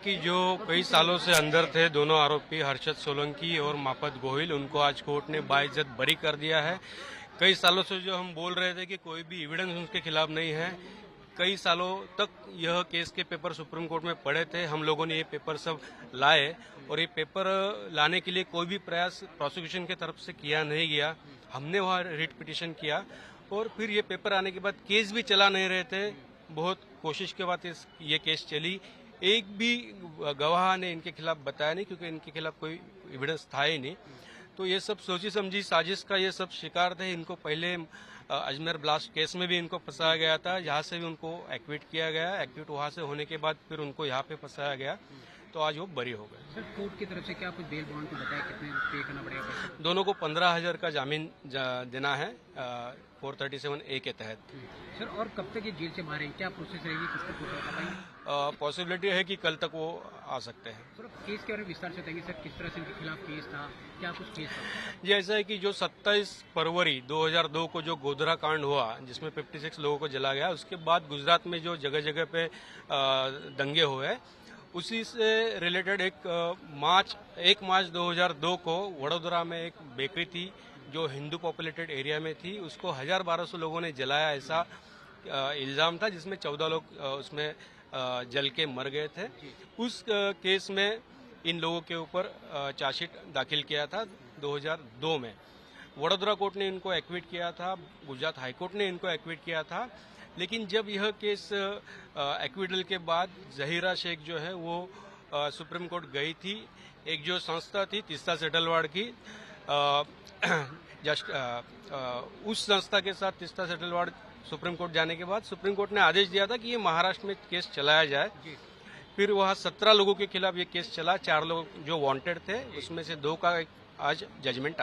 कि जो कई सालों से अंदर थे दोनों आरोपी हर्षद सोलंकी और मापत गोहिल, उनको आज कोर्ट ने बाइज्जत बरी कर दिया है। कई सालों से जो हम बोल रहे थे कि कोई भी एविडेंस उनके खिलाफ नहीं है, कई सालों तक यह केस के पेपर सुप्रीम कोर्ट में पड़े थे। हम लोगों ने ये पेपर सब लाए और ये पेपर लाने के लिए कोई भी प्रयास प्रोसिक्यूशन की तरफ से किया नहीं गया। हमने वहाँ रिट पिटीशन किया और फिर ये पेपर आने के बाद केस भी चला नहीं रहे थे। बहुत कोशिश के बाद ये केस चली। एक भी गवाह ने इनके खिलाफ बताया नहीं, क्योंकि इनके खिलाफ कोई एविडेंस था ही नहीं। तो ये सब सोची समझी साजिश का ये सब शिकार थे। इनको पहले अजमेर ब्लास्ट केस में भी इनको फंसाया गया था, यहाँ से भी उनको एक्विट किया गया। एक्विट वहाँ से होने के बाद फिर उनको यहाँ पे फंसाया गया, तो आज वो बरी हो गए। सर, कोर्ट की तरफ से क्या कुछ बेल बॉन्ड को बताया कितने पे करना पड़ेगा पैसा? दोनों को 15,000 का जामीन देना है 437A के तहत। सर, और कब तक ये जेल से बाहर है? क्या प्रोसेस रहेगी, किसका प्रोसेस बताएंगे? पॉसिबिलिटी है कि कल तक वो आ सकते हैं। सर, केस के बारे में विस्तार से बताएंगे सर, किस तरह से इनके खिलाफ केस था, क्या कुछ केस था? ये ऐसा है कि जो 27 फरवरी 2002 को जो गोधरा कांड हुआ, जिसमें 56 लोगों को जला गया, उसके बाद गुजरात में जो जगह जगह पे दंगे हुए, उसी से रिलेटेड 1 मार्च 2002 को वडोदरा में एक बेकरी थी जो हिंदू पॉपुलेटेड एरिया में थी, उसको 1200 लोगों ने जलाया, ऐसा इल्जाम था, जिसमें 14 लोग उसमें जल के मर गए थे। उस केस में इन लोगों के ऊपर चार्जशीट दाखिल किया था 2002 में। वडोदरा कोर्ट ने इनको एक्विट किया था, गुजरात हाईकोर्ट ने इनको एक्विट किया था। लेकिन जब यह केस एक्विटल के बाद जहीरा शेख जो है वो सुप्रीम कोर्ट गई थी। एक जो संस्था थी तीस्ता सेटलवाड़ की, उस संस्था के साथ तीस्ता सेटलवाड़ सुप्रीम कोर्ट जाने के बाद सुप्रीम कोर्ट ने आदेश दिया था कि ये महाराष्ट्र में केस चलाया जाए। फिर वहाँ 17 लोगों के खिलाफ ये केस चला। 4 लोग जो वांटेड थे, उसमें से 2 का आज जजमेंट